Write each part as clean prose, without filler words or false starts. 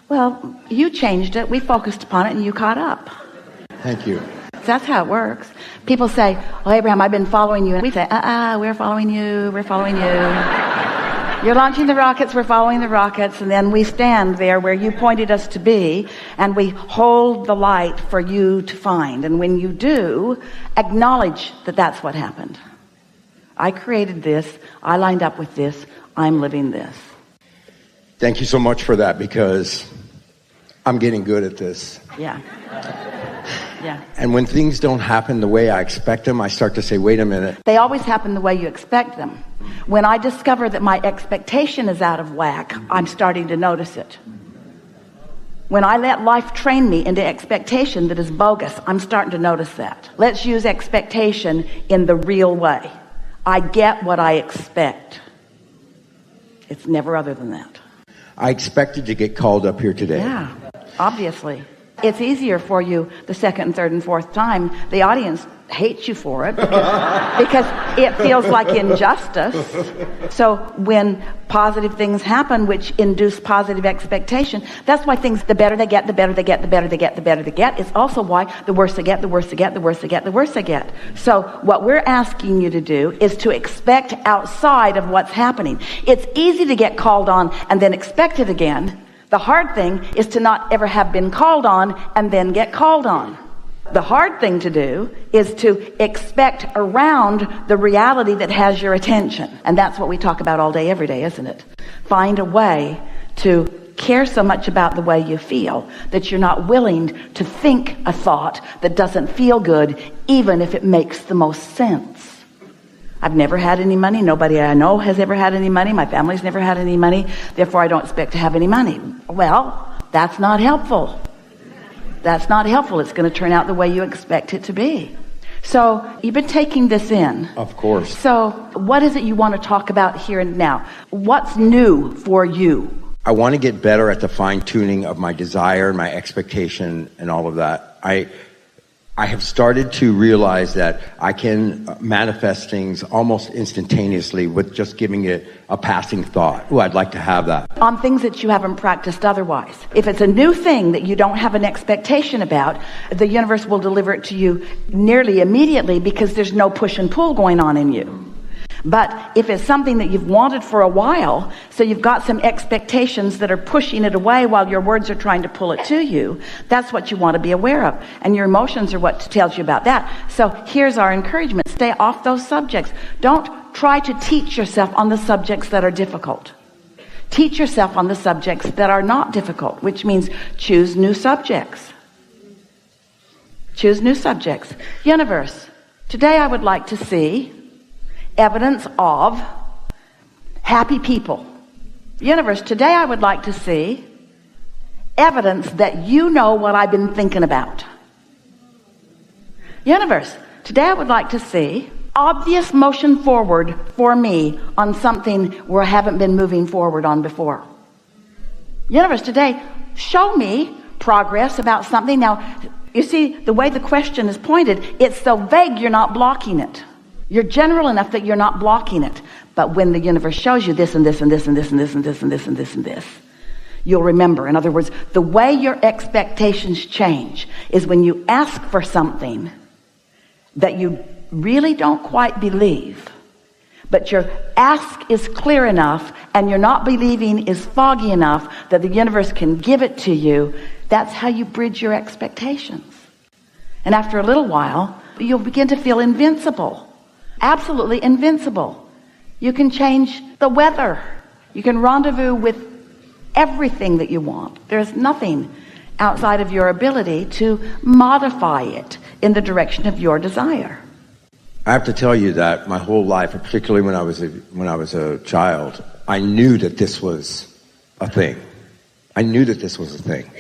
Well, you changed it. We focused upon it and you caught up. Thank you. That's how it works. People say, well, Abraham, I've been following you. And we say, we're following you. We're following you. You're launching the rockets. We're following the rockets. And then we stand there where you pointed us to be, and we hold the light for you to find. And when you do, acknowledge that that's what happened. I created this. I lined up with this. I'm living this. Thank you so much for that, because I'm getting good at this. Yeah. Yeah. And when things don't happen the way I expect them, I start to say, wait a minute. They always happen the way you expect them. When I discover that my expectation is out of whack, I'm starting to notice it. When I let life train me into expectation that is bogus, I'm starting to notice that. Let's use expectation in the real way. I get what I expect. It's never other than that. I expected to get called up here today. Yeah, obviously. It's easier for you the second and third and fourth time. The audience hates you for it because it feels like injustice. So when positive things happen which induce positive expectation, that's why things, the better they get, the better they get, the better they get, the better they get. It's also why the worse they get, the worse they get, the worse they get, the worse they get. So what we're asking you to do is to expect outside of what's happening. It's easy to get called on and then expect it again. The hard thing is to not ever have been called on and then get called on. The hard thing to do is to expect around the reality that has your attention. And that's what we talk about all day, every day, isn't it? Find a way to care so much about the way you feel that you're not willing to think a thought that doesn't feel good, even if it makes the most sense. I've never had any money. Nobody I know has ever had any money. My family's never had any money. Therefore, I don't expect to have any money. Well, that's not helpful. That's not helpful. It's going to turn out the way you expect it to be. So you've been taking this in. Of course. So what is it you want to talk about here and now? What's new for you? I want to get better at the fine-tuning of my desire, my expectation, and all of that. I have started to realize that I can manifest things almost instantaneously with just giving it a passing thought. Oh, I'd like to have that. On things that you haven't practiced otherwise. If it's a new thing that you don't have an expectation about, the universe will deliver it to you nearly immediately because there's no push and pull going on in you. But if it's something that you've wanted for a while, so you've got some expectations that are pushing it away while your words are trying to pull it to you, that's what you want to be aware of. And your emotions are what tells you about that. So here's our encouragement. Stay off those subjects. Don't try to teach yourself on the subjects that are difficult. Teach yourself on the subjects that are not difficult, which means choose new subjects. Choose new subjects. Universe, today I would like to see evidence of happy people. Universe, today I would like to see evidence that you know what I've been thinking about. Universe, today I would like to see obvious motion forward for me on something where I haven't been moving forward on before. Universe, today show me progress about something. Now, you see, the way the question is pointed, it's so vague you're not blocking it. You're general enough that you're not blocking it. But when the universe shows you this and this and this and this and this and this and this and this and this, you'll remember. In other words, the way your expectations change is when you ask for something that you really don't quite believe, but your ask is clear enough and you're not believing is foggy enough that the universe can give it to you. That's how you bridge your expectations. And after a little while, you'll begin to feel invincible. Absolutely invincible. You can change the weather. You can rendezvous with everything that you want. There's nothing outside of your ability to modify it in the direction of your desire. I have to tell you that my whole life, particularly when I was a child, I knew that this was a thing. I knew that this was a thing.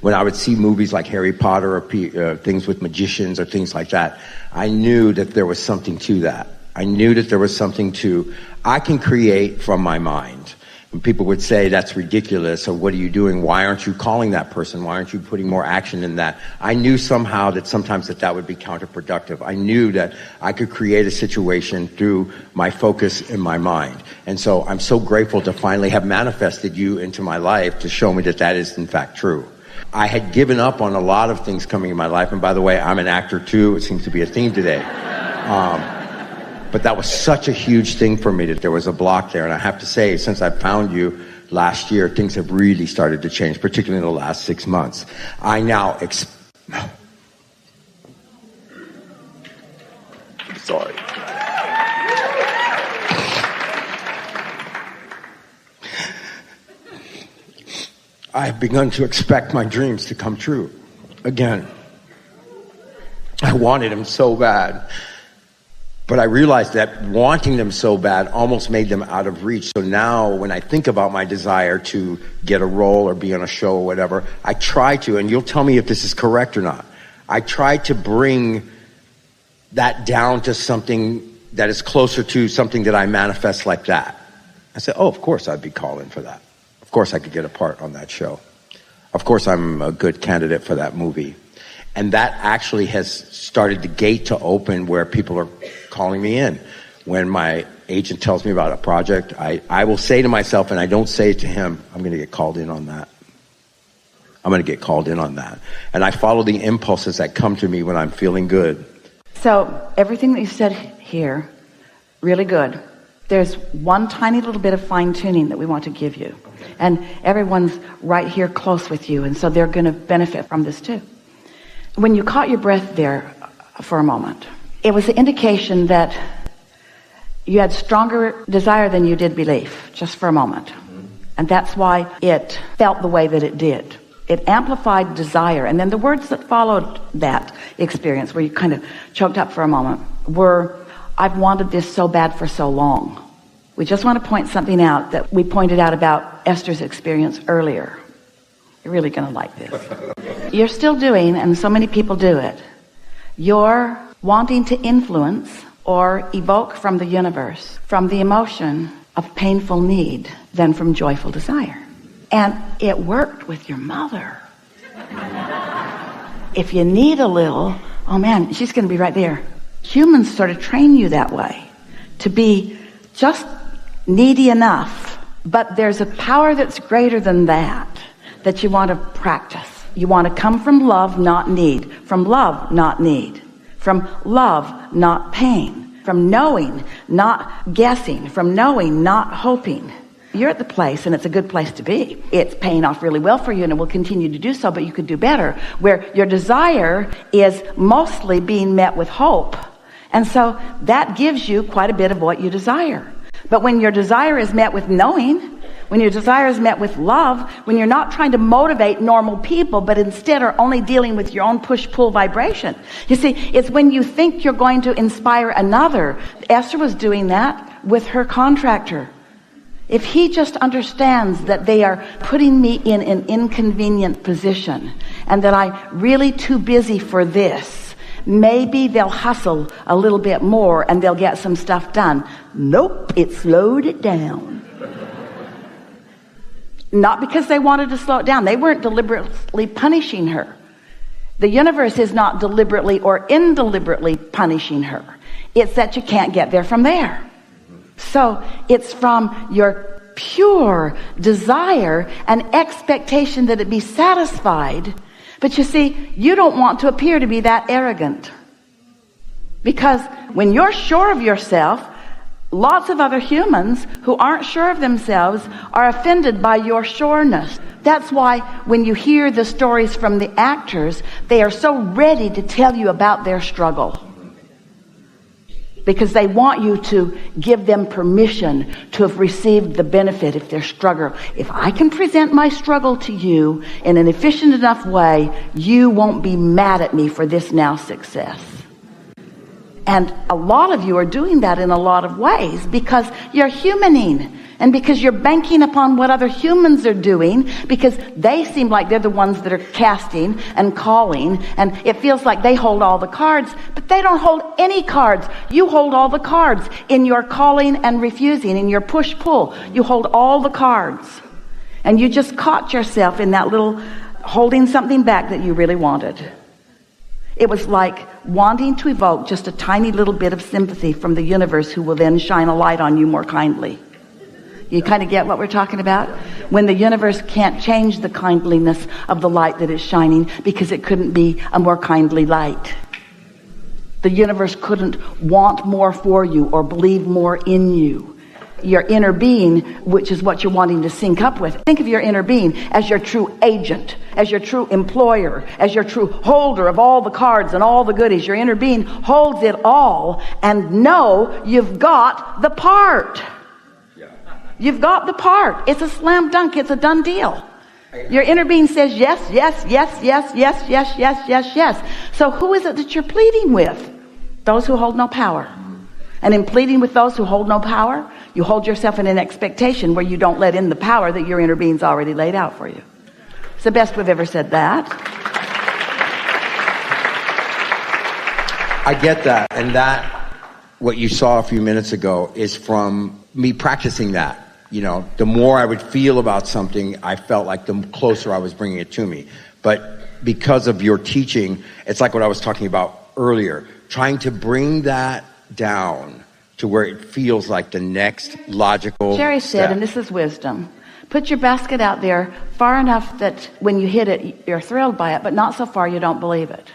When I would see movies like Harry Potter or things with magicians or things like that, I knew that there was something to that. I knew that there was something to, I can create from my mind. And people would say, that's ridiculous, or what are you doing? Why aren't you calling that person? Why aren't you putting more action in that? I knew somehow that sometimes that would be counterproductive. I knew that I could create a situation through my focus in my mind. And so I'm so grateful to finally have manifested you into my life to show me that that is in fact true. I had given up on a lot of things coming in my life. And by the way, I'm an actor too. It seems to be a theme today. But that was such a huge thing for me that there was a block there. And I have to say, since I found you last year, things have really started to change, particularly in the last 6 months. I now sorry. I have begun to expect my dreams to come true again. I wanted them so bad. But I realized that wanting them so bad almost made them out of reach. So now when I think about my desire to get a role or be on a show or whatever, I try to, and you'll tell me if this is correct or not, I try to bring that down to something that is closer to something that I manifest like that. I said, oh, of course I'd be calling for that. Of course I could get a part on that show. Of course I'm a good candidate for that movie. And that actually has started the gate to open where people are calling me in. When my agent tells me about a project, I will say to myself, and I don't say it to him, I'm going to get called in on that. I'm going to get called in on that. And I follow the impulses that come to me when I'm feeling good. So everything that you said here, really good. There's one tiny little bit of fine-tuning that we want to give you. And everyone's right here close with you, and so they're going to benefit from this too. When you caught your breath there for a moment, it was an indication that you had stronger desire than you did belief, just for a moment. And that's why it felt the way that it did. It amplified desire. And then the words that followed that experience, where you kind of choked up for a moment, were, I've wanted this so bad for so long. We just want to point something out that we pointed out about Esther's experience earlier. You're really going to like this. You're still doing, and so many people do it, you're wanting to influence or evoke from the universe, from the emotion of painful need than from joyful desire. And it worked with your mother. If you need a little, oh man, she's going to be right there. Humans sort of train you that way, to be just needy enough. But there's a power that's greater than that you want to practice. You want to come from love, not need. From love, not need. From love, not pain. From knowing, not guessing. From knowing, not hoping. You're at the place, and it's a good place to be. It's paying off really well for you, and it will continue to do so, but you could do better, where your desire is mostly being met with hope. And so that gives you quite a bit of what you desire. But when your desire is met with knowing, when your desire is met with love, when you're not trying to motivate normal people, but instead are only dealing with your own push-pull vibration. You see, it's when you think you're going to inspire another. Esther was doing that with her contractor. If he just understands that they are putting me in an inconvenient position and that I'm really too busy for this, maybe they'll hustle a little bit more and they'll get some stuff done. Nope, it slowed it down. Not because they wanted to slow it down. They weren't deliberately punishing her. The universe is not deliberately or indeliberately punishing her. It's that you can't get there from there. So it's from your pure desire and expectation that it be satisfied. But you see, you don't want to appear to be that arrogant. Because when you're sure of yourself, lots of other humans who aren't sure of themselves are offended by your sureness. That's why when you hear the stories from the actors, they are so ready to tell you about their struggle. Because they want you to give them permission to have received the benefit of their struggle. If I can present my struggle to you in an efficient enough way, you won't be mad at me for this now success. And a lot of you are doing that in a lot of ways because you're humaning. And because you're banking upon what other humans are doing, because they seem like they're the ones that are casting and calling, and it feels like they hold all the cards, but they don't hold any cards. You hold all the cards in your calling and refusing, in your push-pull. You hold all the cards. And you just caught yourself in that little holding something back that you really wanted. It was like wanting to evoke just a tiny little bit of sympathy from the universe, who will then shine a light on you more kindly. You kind of get what we're talking about? When the universe can't change the kindliness of the light that is shining because it couldn't be a more kindly light. The universe couldn't want more for you or believe more in you. Your inner being, which is what you're wanting to sync up with. Think of your inner being as your true agent, as your true employer, as your true holder of all the cards and all the goodies. Your inner being holds it all, and know you've got the part. You've got the part. It's a slam dunk. It's a done deal. Your inner being says yes, yes, yes, yes, yes, yes, yes, yes, yes. So who is it that you're pleading with? Those who hold no power. And in pleading with those who hold no power, you hold yourself in an expectation where you don't let in the power that your inner being's already laid out for you. It's the best we've ever said that. I get that. And that, what you saw a few minutes ago, is from me practicing that. You know, the more I would feel about something, I felt like the closer I was bringing it to me. But because of your teaching, it's like what I was talking about earlier, trying to bring that down to where it feels like the next logical Jerry said, step. and this is wisdom, put your basket out there far enough that when you hit it, you're thrilled by it, but not so far you don't believe it.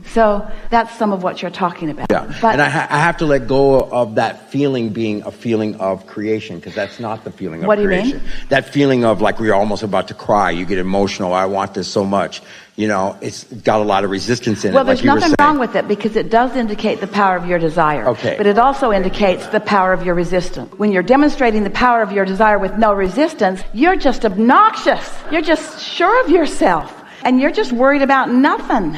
So that's some of what you're talking about. Yeah, but and I have to let go of that feeling being a feeling of creation, because that's not the feeling of what do you creation. mean? That feeling of like we're almost about to cry, you get emotional, I want this so much. You know, it's got a lot of resistance in it. Well, there's like you were nothing saying. wrong with it, because it does indicate the power of your desire. Okay. But it also indicates the power of your resistance. When you're demonstrating the power of your desire with no resistance, you're just obnoxious. You're just sure of yourself. And you're just worried about nothing.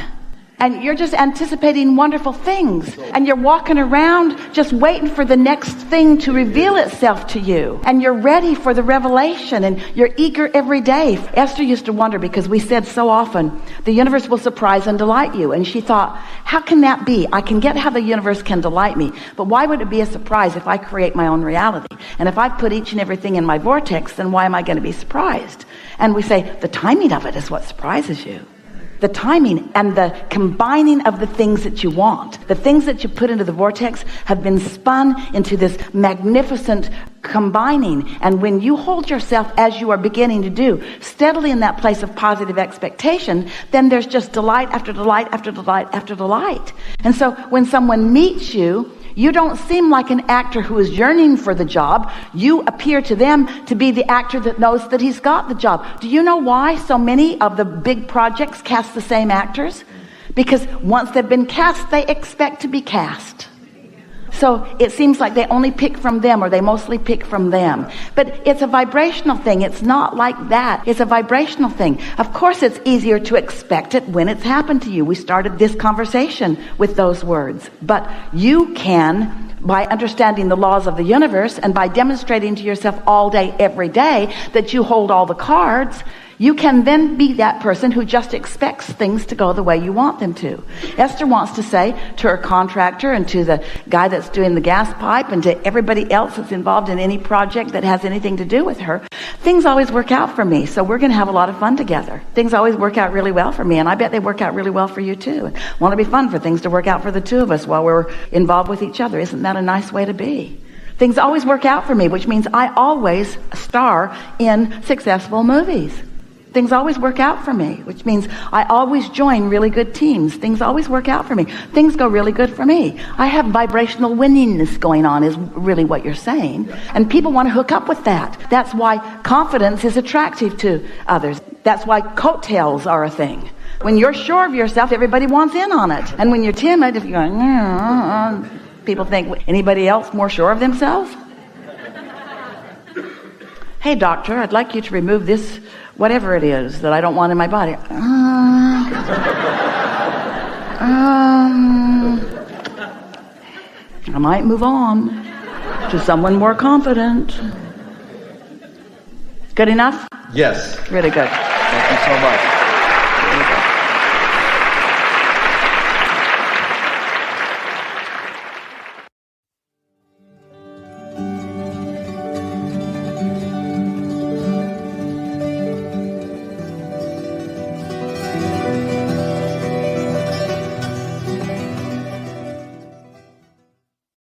And you're just anticipating wonderful things. And you're walking around just waiting for the next thing to reveal itself to you. And you're ready for the revelation. And you're eager every day. Esther used to wonder, because we said so often, the universe will surprise and delight you. And she thought, how can that be? I can get how the universe can delight me. But why would it be a surprise if I create my own reality? And if I put each and everything in my vortex, then why am I going to be surprised? And we say, the timing of it is what surprises you. The timing and the combining of the things that you want. The things that you put into the vortex have been spun into this magnificent combining. And when you hold yourself, as you are beginning to do, steadily in that place of positive expectation, then there's just delight after delight after delight after delight. And so when someone meets you, you don't seem like an actor who is yearning for the job. You appear to them to be the actor that knows that he's got the job. Do you know why so many of the big projects cast the same actors? Because once they've been cast, they expect to be cast. So it seems like they only pick from them, or they mostly pick from them. But it's a vibrational thing. It's not like that. It's a vibrational thing. Of course, it's easier to expect it when it's happened to you. We started this conversation with those words. But you can, by understanding the laws of the universe and by demonstrating to yourself all day, every day, that you hold all the cards, you can then be that person who just expects things to go the way you want them to. Esther wants to say to her contractor and to the guy that's doing the gas pipe and to everybody else that's involved in any project that has anything to do with her, things always work out for me, so we're going to have a lot of fun together. Things always work out really well for me, and I bet they work out really well for you too. And want to be fun for things to work out for the two of us while we're involved with each other. Isn't that a nice way to be? Things always work out for me, which means I always star in successful movies. Things always work out for me, which means I always join really good teams. Things always work out for me. Things go really good for me. I have vibrational winningness going on, is really what you're saying. And people want to hook up with that. That's why confidence is attractive to others. That's why coattails are a thing. When you're sure of yourself, everybody wants in on it. And when you're timid, if you're going, people think, anybody else more sure of themselves? Hey, doctor, I'd like you to remove this whatever it is that I don't want in my body. I might move on to someone more confident. Good enough? Yes. Really good. Thank you so much.